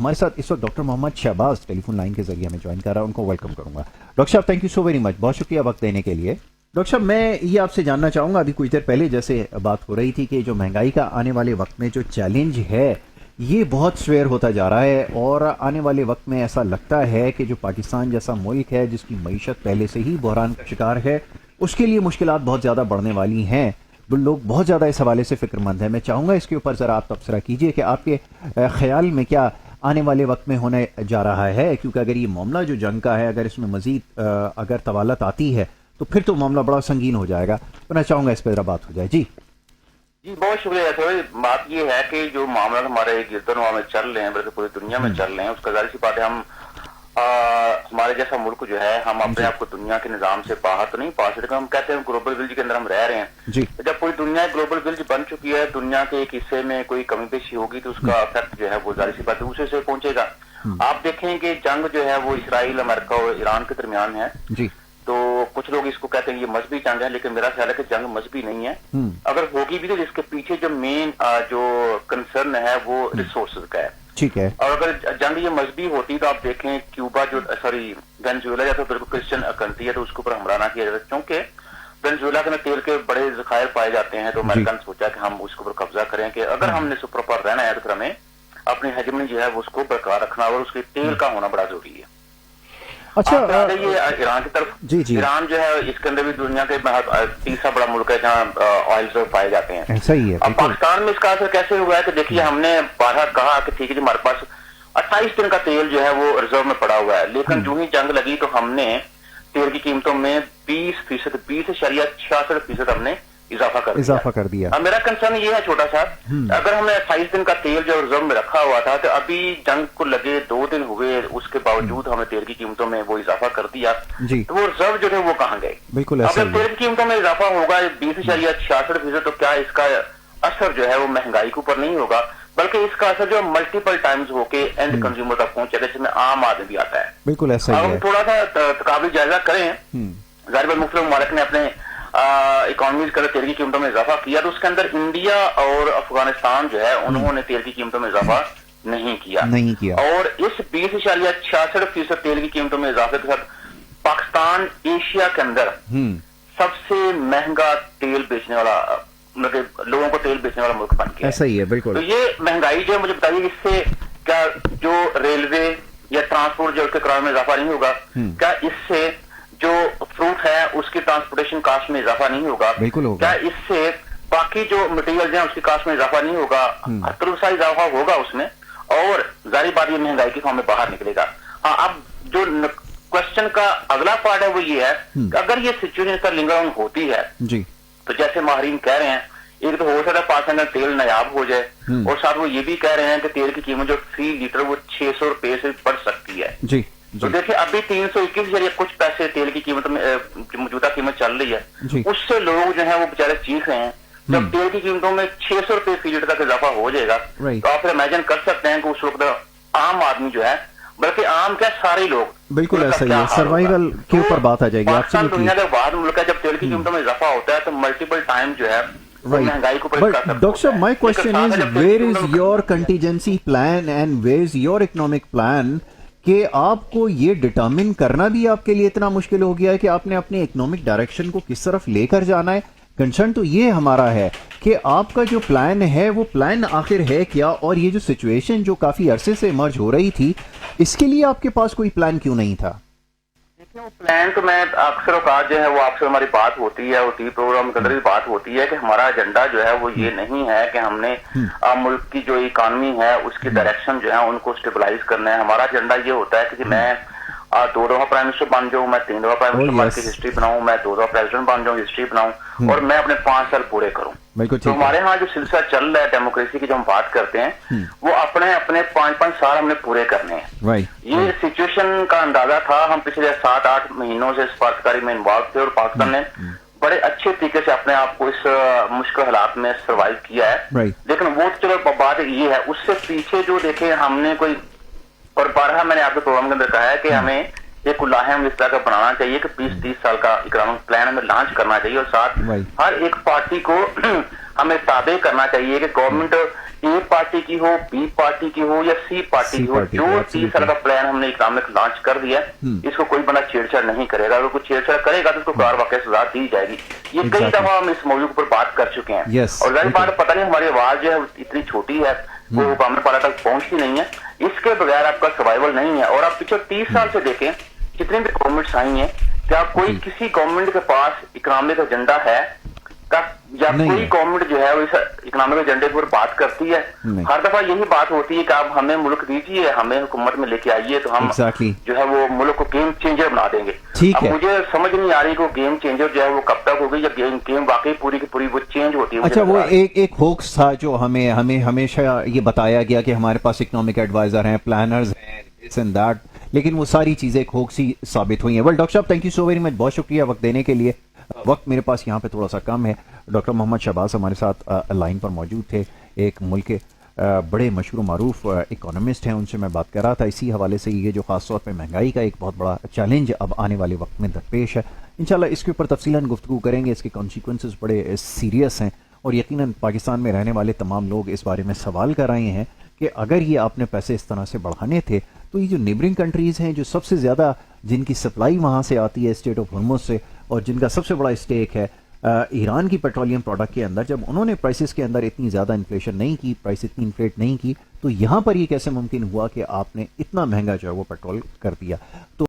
हमारे साथ इस वक्त doctor Mohammad Shahbaz telephone line के जरिए हमें ज्वाइन कर रहा है, उनको वेलकम करूंगा। डॉक्टर साहब thank you so very much, बहुत शुक्रिया वक्त देने के लिए। डॉक्टर साहब मैं ये आपसे जानना चाहूँगा, अभी कुछ देर पहले जैसे बात हो रही थी कि जो महंगाई का आने वाले वक्त में जो चैलेंज है ये बहुत स्वेयर होता जा रहा है और आने वाले वक्त में ऐसा लगता है कि जो पाकिस्तान जैसा मुल्क है जिसकी मईशत पहले से ही बहरान का शिकार है, उसके लिए मुश्किलात बहुत ज़्यादा बढ़ने वाली हैं। लोग बहुत ज़्यादा इस हवाले से फिक्रमंद हैं। मैं चाहूँगा इसके ऊपर ज़रा आप तबसरा कीजिए कि आपके ख्याल में क्या आने वाले वक्त में होने जा रहा है, क्योंकि अगर ये मामला जो जंग का है अगर इसमें मज़ीद अगर तवालत आती है तो फिर तो मामला बड़ा संगीन हो जाएगा। तो मैं चाहूँगा इस पर ज़रा बात हो जाए। जी जी, बहुत शुक्रिया सर। बात ये है कि जो मामला हमारे गिरदनवा में चल रहे हैं, बल्कि पूरी दुनिया में चल रहे हैं, उसका जाहिर सी बात है हम हमारे जैसा मुल्क जो है हम अपने आप को दुनिया के निजाम से बाहर तो नहीं पा सकते। हम कहते हैं ग्लोबल विलेज के अंदर हम रह रहे हैं जी। तो जब पूरी दुनिया ग्लोबल विलेज बन चुकी है, दुनिया के एक हिस्से में कोई कमी पेशी होगी तो उसका इफेक्ट जो है वो जाहिर सी बात है दूसरे से पहुंचेगा। आप देखें कि जंग जो है वो इसराइल, अमेरिका और ईरान के दरमियान है जी। तो कुछ लोग इसको कहते हैं ये मजहबी जंग है, लेकिन मेरा ख्याल है कि जंग मजहबी नहीं है। अगर होगी भी तो इसके पीछे जो मेन जो कंसर्न है वो रिसोर्सेज का है। ठीक है। और अगर जंग ये मजहबी होती तो आप देखें क्यूबा जो वेनेजुएला या तो बिल्कुल क्रिश्चियन कंट्री है तो उसके ऊपर हमला ना किया जाता, क्योंकि वेनेजुएला के तेल के बड़े जखायर पाए जाते हैं। तो अमेरिका ने सोचा कि हम उसके ऊपर कब्जा करें कि अगर हमने इस ऊपर रहना है तो फिर हमें अपनी हेजेमनी जो है उसको बरकरार रखना और उसके तेल का होना बड़ा जरूरी है। अच्छा, ये ईरान की तरफ जी जी। ईरान जो है इसके अंदर भी दुनिया के तीसरा बड़ा मुल्क है जहाँ ऑयल रिजर्व पाए जाते हैं। ऐसा ही है। अब पाकिस्तान में इसका असर कैसे हुआ है कि देखिए हमने बारह कहा कि ठीक है जी हमारे पास 28 दिन का तेल जो है वो रिजर्व में पड़ा हुआ है, लेकिन जो ही जंग लगी तो हमने तेल की कीमतों में 20.66% हमने इजाफा कर दिया। अब मेरा कंसर्न ये है छोटा सा, अगर हमने 28 दिन का तेल जो रिजर्व में रखा हुआ था तो अभी जंग को लगे 2 दिन हुए, उसके बावजूद हमने तेल की कीमतों में वो इजाफा कर दिया तो वो रिजर्व जो है वो कहाँ गए? बिल्कुल अगर तेल की कीमतों में इजाफा होगा 20.66% तो क्या इसका असर जो है वो महंगाई के ऊपर नहीं होगा, बल्कि इसका असर जो मल्टीपल टाइम्स होके एंड कंज्यूमर तक पहुंचेगा, जिसमें आम आदमी भी आता है। बिल्कुल ऐसा ही है। हम थोड़ा सा तकाबली जायजा करें, जाहिर मुख्तलिफ ममालिक ने अपने इकोनॉमीज का तेल की कीमतों में इजाफा किया तो उसके अंदर इंडिया और अफगानिस्तान जो है उन्होंने तेल की कीमतों में इजाफा नहीं किया। और इस 20.66% तेल की कीमतों में इजाफे के साथ पाकिस्तान एशिया के अंदर सबसे महंगा तेल बेचने वाला, मतलब लोगों को तेल बेचने वाला मुल्क बन गया। ऐसा ही है बिल्कुल। तो ये महंगाई जो है मुझे बताइए इससे क्या जो रेलवे या ट्रांसपोर्ट जो उसके किराए में इजाफा नहीं होगा, क्या इससे जो फ्रूट है उसकी ट्रांसपोर्टेशन कास्ट में इजाफा नहीं होगा? बिल्कुल होगा। क्या इससे बाकी जो मटेरियल है उसकी कास्ट में इजाफा नहीं होगा? हर तरह से इजाफा होगा उसमें, और जारी बात ये महंगाई की फॉर्म में बाहर निकलेगा। हाँ, अब जो क्वेश्चन का अगला पार्ट है वो ये है कि अगर ये सिचुएशन का लिंगर ऑन होती है जी, तो जैसे माहरीन कह रहे हैं एक तो हो सकता है पाकिस्तान का तेल नायाब हो जाए, और साथ वो ये भी कह रहे हैं कि तेल की कीमत जो 3 लीटर वो 600 रुपए से बढ़ सकती है। जी। तो देखिए अभी 321 कुछ पैसे तेल की कीमत में मौजूदा कीमत चल रही है, उससे लोग जो है वो बेचारे चीख रहे हैं। जब तेल की कीमतों में 600 रुपए फी लीटर तक इजाफा हो जाएगा तो आप इमेजिन कर सकते हैं कि उस वक्त आम आदमी जो है, बल्कि आम क्या सारे लोग, बिल्कुल ऐसा ही है, सर्वाइवल के ऊपर बात आ जाएगी। पाकिस्तान दुनिया का बाद मुल्क है, जब तेल की कीमतों में इजाफा होता है तो मल्टीपल टाइम जो है महंगाई को doctor my question is where is your contingency plan and where is your economic plan कि आपको ये डिटरमिन करना भी आपके लिए इतना मुश्किल हो गया है कि आपने अपने इकोनॉमिक डायरेक्शन को किस तरफ लेकर जाना है। कंसर्न तो ये हमारा है कि आपका जो प्लान है वो प्लान आखिर है क्या, और ये जो सिचुएशन जो काफी अरसे से इमर्ज हो रही थी इसके लिए आपके पास कोई प्लान क्यों नहीं था? देखिए वो प्लान तो मैं अक्सर औकात जो है वो आपसे हमारी बात होती है और टीवी प्रोग्राम के अंदर भी बात होती है कि हमारा एजेंडा जो है वो ये नहीं है कि हमने मुल्क की जो इकोनॉमी है उसकी डायरेक्शन जो है उनको स्टेबलाइज करना है। हमारा एजेंडा ये होता है कि मैं 2 दफा प्राइम मिनिस्टर बन जाऊं, मैं 3 दफा प्राइम मिनिस्टर बन के हिस्ट्री बनाऊं, मैं 2 दफा प्रेसिडेंट बन जाऊं, हिस्ट्री बनाऊं, और मैं अपने 5 साल पूरे करूं। तो हमारे यहाँ जो सिलसिला चल रहा है डेमोक्रेसी की जो हम बात करते हैं वो अपने अपने 5-5 साल हमने पूरे करने हैं। ये सिचुएशन का अंदाजा था, हम पिछले 7-8 महीनों से सफारतकारी में इन्वॉल्व थे और पाकिस्तान ने बड़े अच्छे तरीके से अपने आप को इस मुश्किल हालात में सर्वाइव किया है। लेकिन वो तो चलो बात ये है, उससे पीछे जो देखे हमने कोई, और बारहा मैंने आपके प्रोग्राम के अंदर कहा है कि हमें एक लाहम इस तरह का बनाना चाहिए कि 20-30 साल का इकोनॉमिक प्लान हमें लॉन्च करना चाहिए, और साथ हर एक पार्टी को हमें ताबे करना चाहिए कि गवर्नमेंट ए पार्टी की हो, बी पार्टी की हो या सी पार्टी की हो, जो 30 साल का प्लान हमने इकनॉमिक लॉन्च कर दिया, इसको कोई बंदा छेड़छाड़ नहीं करेगा। अगर कोई छेड़छाड़ करेगा तो उसको कार वाकई सजा दी जाएगी। ये कई दफा हम इस मौजूद पर बात कर चुके हैं। और जाहिर बात पता नहीं हमारी आवाज जो है इतनी छोटी है, वो हुकाम पारा तक पहुंचती नहीं है। इसके बगैर आपका सर्वाइवल नहीं है। और आप पिछले 30 साल से देखें जितनी भी गवर्नमेंट्स आई हैं, क्या कोई किसी गवर्नमेंट के पास इकोनॉमिक एजेंडा है या कोई गवर्नमेंट जो है वो इस इकोनॉमिक एजेंडे पर बात करती है? हर दफा यही बात होती है कि आप हमें मुल्क दीजिए, हमें हुकूमत में लेके आइए, तो हम जो है वो मुल्क को गेम चेंजर बना देंगे। अब मुझे समझ नहीं आ रही कि गेम चेंजर जो है वो कब तक होगी, या गेम वाकई पूरी की पूरी वो चेंज होती है। अच्छा, वो एक होक्स था जो हमें हमेशा ये बताया गया कि हमारे पास इकोनॉमिक एडवाइजर हैं, प्लानर्स हैं, दिस एंड दैट, लेकिन वो सारी चीजें एक होक्स ही साबित हुई हैं। वेल डॉक्टर साहब, thank you so very much, बहुत शुक्रिया वक्त देने के लिए। वक्त मेरे पास यहाँ पे थोड़ा सा कम है। डॉक्टर मोहम्मद शहबाज हमारे साथ लाइन पर मौजूद थे, एक मुल्क के बड़े मशहूर मारूफ इकोनॉमिस्ट हैं, उनसे मैं बात कर रहा था इसी हवाले से, ये जो ख़ास तौर पे महंगाई का एक बहुत बड़ा चैलेंज अब आने वाले वक्त में दरपेश है। इंशाल्लाह इसके ऊपर तफसीलन गुफ्तगू करेंगे। इसके कॉन्सिक्वेंसेस बड़े सीरियस हैं और यकीनन पाकिस्तान में रहने वाले तमाम लोग इस बारे में सवाल कर रहे हैं कि अगर ये आपने पैसे इस तरह से बढ़ाने थे तो ये जो नेबरिंग कंट्रीज़ हैं, जो सबसे ज़्यादा जिनकी सप्लाई वहाँ से आती है स्टेट ऑफ हॉर्मुज़ से, और जिनका सबसे बड़ा स्टेक है ईरान की पेट्रोलियम प्रोडक्ट के अंदर, जब उन्होंने प्राइसेस के अंदर इतनी ज़्यादा इन्फ्लेशन नहीं की, प्राइस इतनी इन्फ्लेट नहीं की, तो यहाँ पर ये कैसे मुमकिन हुआ कि आपने इतना महंगा जो है वो पेट्रोल कर दिया? तो